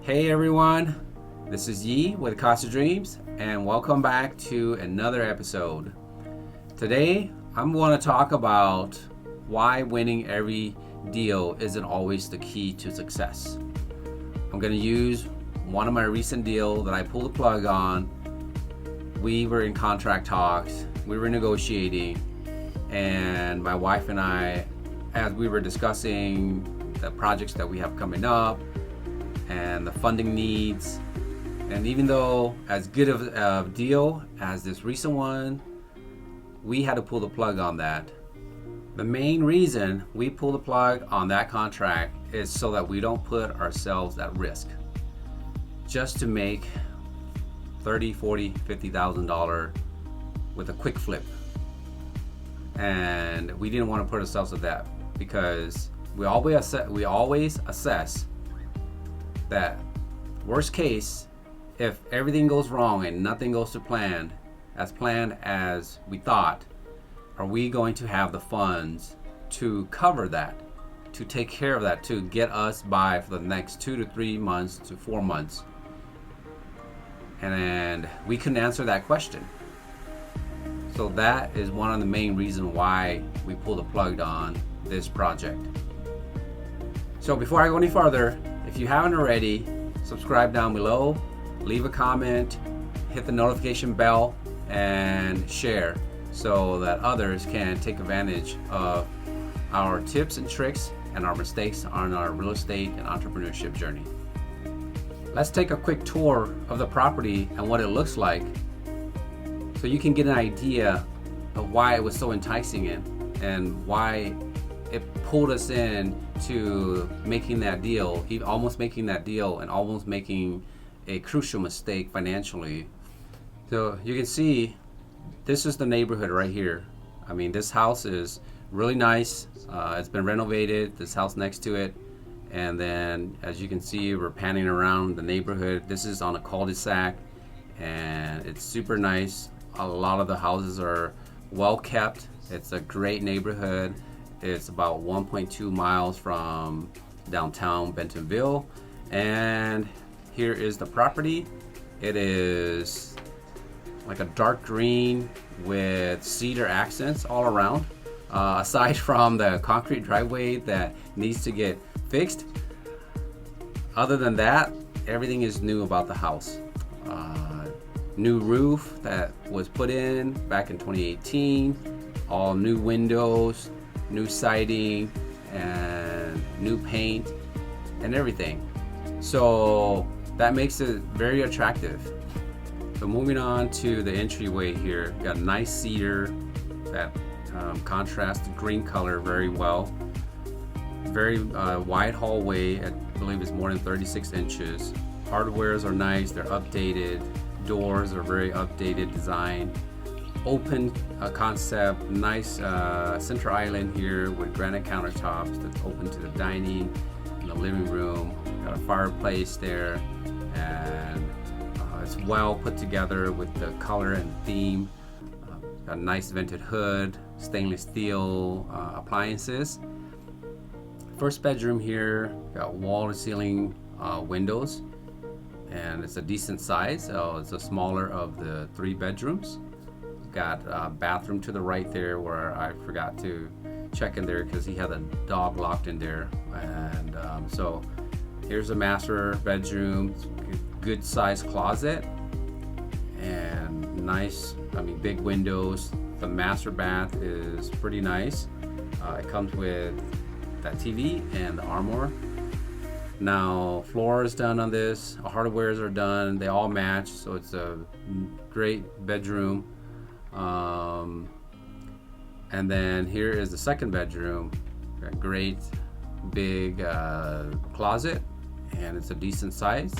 Hey everyone, this is Yi with Casa Dreams, and welcome back to another episode. Today, I'm going to talk about why winning every deal isn't always the key to success. I'm going to use one of my recent deals that I pulled the plug on. We were in contract talks, we were negotiating, and my wife and I, as we were discussing the projects that we have coming up, and the funding needs, and even though as good of a deal as this recent one, we had to pull the plug on that. The main reason we pull the plug on that contract is so that we don't put ourselves at risk just to make $30, $40, $50,000 with a quick flip. And we didn't want to put ourselves at that because we always assess that worst case, if everything goes wrong and nothing goes to plan as we thought, are we going to have the funds to cover that, to take care of that, to get us by for the next 2 to 3 months to 4 months? And we couldn't answer that question. So that is one of the main reasons why we pulled the plug on this project. So before I go any further, if you haven't already, subscribe down below, leave a comment, hit the notification bell, and share so that others can take advantage of our tips and tricks and our mistakes on our real estate and entrepreneurship journey. Let's take a quick tour of the property and what it looks like so you can get an idea of why it was so enticing and why it pulled us in to making that deal, almost making that deal and almost making a crucial mistake financially. So you can see this is the neighborhood right here. I mean, this house is really nice. It's been renovated, this house next to it. And then as you can see, we're panning around the neighborhood. This is on a cul-de-sac and it's super nice. A lot of the houses are well kept. It's a great neighborhood. It's about 1.2 miles from downtown Bentonville. And here is the property. It is like a dark green with cedar accents all around. Aside from the concrete driveway that needs to get fixed. Other than that, everything is new about the house. New roof that was put in back in 2018. All new windows, new siding, and new paint and everything. So that makes it very attractive. So moving on to the entryway here, got a nice cedar that contrasts the green color very well. Very wide hallway, I believe it's more than 36 inches. Hardwares are nice, they're updated. Doors are very updated design. Open concept, nice center island here with granite countertops that's open to the dining and the living room. Got a fireplace there, and it's well put together with the color and theme. Got a nice vented hood, stainless steel appliances. First bedroom here, got wall-to-ceiling windows, and it's a decent size. So it's a smaller of the 3 bedrooms. Got a bathroom to the right there where I forgot to check in there because he had a dog locked in there. And so here's a master bedroom, good sized closet, and nice, big windows. The master bath is pretty nice. It comes with that TV and the armoire. Now floor is done on this, hardwares are done, they all match, so it's a great bedroom. And then here is the second bedroom. Got great big closet, and it's a decent size.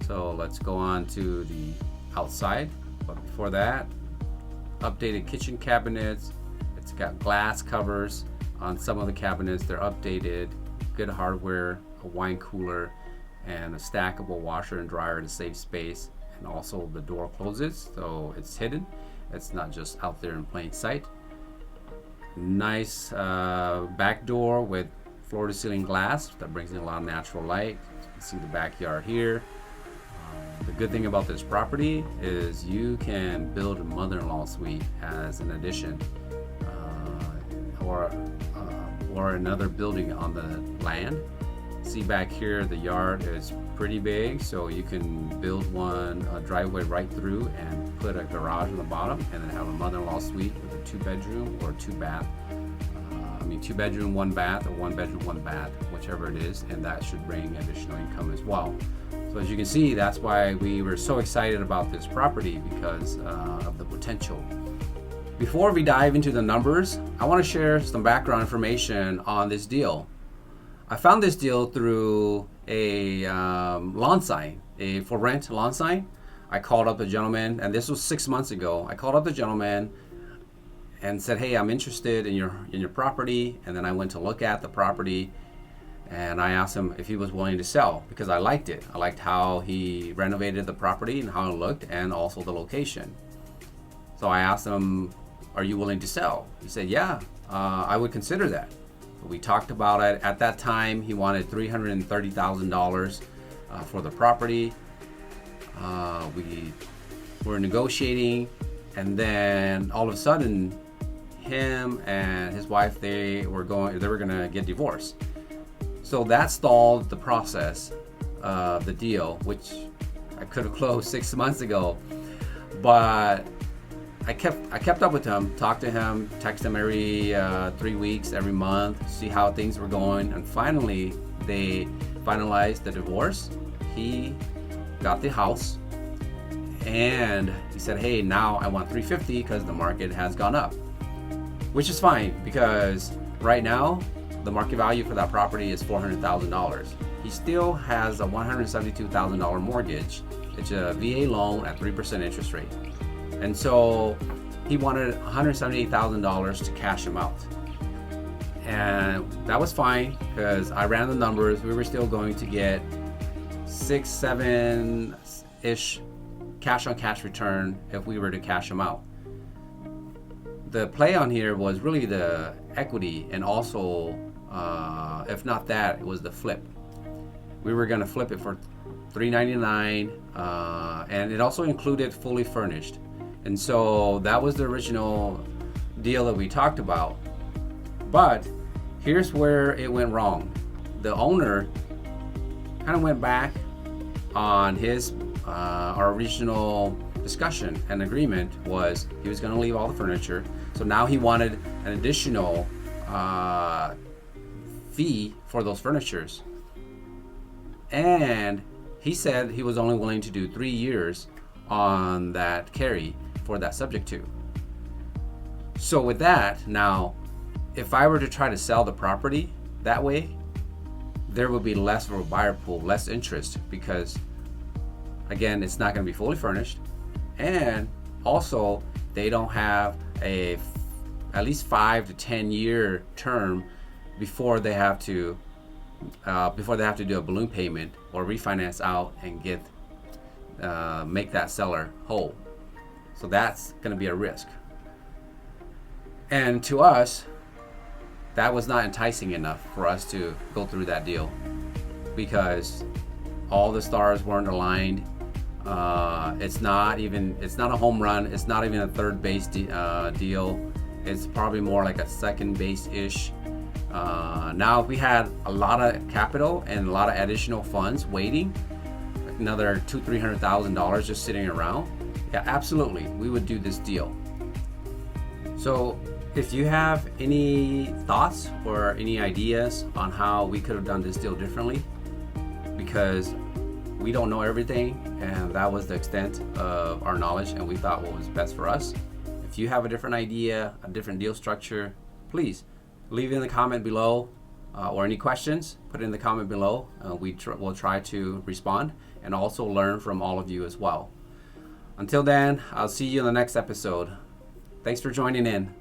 So let's go on to the outside. But before that, updated kitchen cabinets. It's got glass covers on some of the cabinets. They're updated, good hardware, a wine cooler, and a stackable washer and dryer to save space. And also the door closes, so it's hidden. It's not just out there in plain sight. Nice back door with floor to ceiling glass that brings in a lot of natural light. You can see the backyard here. The good thing about this property is you can build a mother-in-law suite as an addition, or another building on the land. See back here, the yard is pretty big, so you can build a driveway right through and put a garage on the bottom, and then have a mother-in-law suite with a 2-bedroom or 2-bath. 2-bedroom, 1-bath, or 1-bedroom, 1-bath, whichever it is, and that should bring additional income as well. So as you can see, that's why we were so excited about this property, because of the potential. Before we dive into the numbers, I want to share some background information on this deal. I found this deal through a lawn sign, a for rent lawn sign. I called up the gentleman, and this was 6 months ago. I called up the gentleman and said, hey, I'm interested in your property. And then I went to look at the property, and I asked him if he was willing to sell, because I liked it. I liked how he renovated the property and how it looked, and also the location. So I asked him, are you willing to sell? He said, yeah, I would consider that. We talked about it. At that time, he wanted $330,000 for the property. We were negotiating, and then all of a sudden, him and his wife, they were gonna get divorced. So that stalled the process of the deal, which I could have closed 6 months ago. But I kept up with him, talked to him, text him every 3 weeks, every month, see how things were going. And finally, they finalized the divorce. He got the house, and he said, hey, now I want $350 because the market has gone up, which is fine, because right now the market value for that property is $400,000. He still has a $172,000 mortgage. It's a VA loan at 3% interest rate. And so he wanted $178,000 to cash him out. And that was fine, because I ran the numbers. We were still going to get 6-7-ish cash on cash return if we were to cash him out. The play on here was really the equity, and also, if not that, it was the flip. We were going to flip it for $399, and it also included fully furnished. And so that was the original deal that we talked about. But here's where it went wrong. The owner kind of went back on our original discussion and agreement was he was going to leave all the furniture. So now he wanted an additional fee for those furnitures. And he said he was only willing to do 3 years on that carry for that subject to. So with that, now, if I were to try to sell the property that way, there would be less of a buyer pool, less interest, because again, it's not going to be fully furnished, and also they don't have at least 5 to 10 year term before they have to do a balloon payment or refinance out and make that seller whole. So that's going to be a risk. And to us, that was not enticing enough for us to go through that deal, because all the stars weren't aligned. It's not a home run. It's not even a third base deal. It's probably more like a second base-ish. Now, if we had a lot of capital and a lot of additional funds waiting, like another $200,000-$300,000 just sitting around, yeah, absolutely, we would do this deal. So if you have any thoughts or any ideas on how we could have done this deal differently, because we don't know everything, and that was the extent of our knowledge, and we thought what was best for us. If you have a different idea, a different deal structure, please leave it in the comment below, or any questions, put it in the comment below. We'll try to respond and also learn from all of you as well. Until then, I'll see you in the next episode. Thanks for joining in.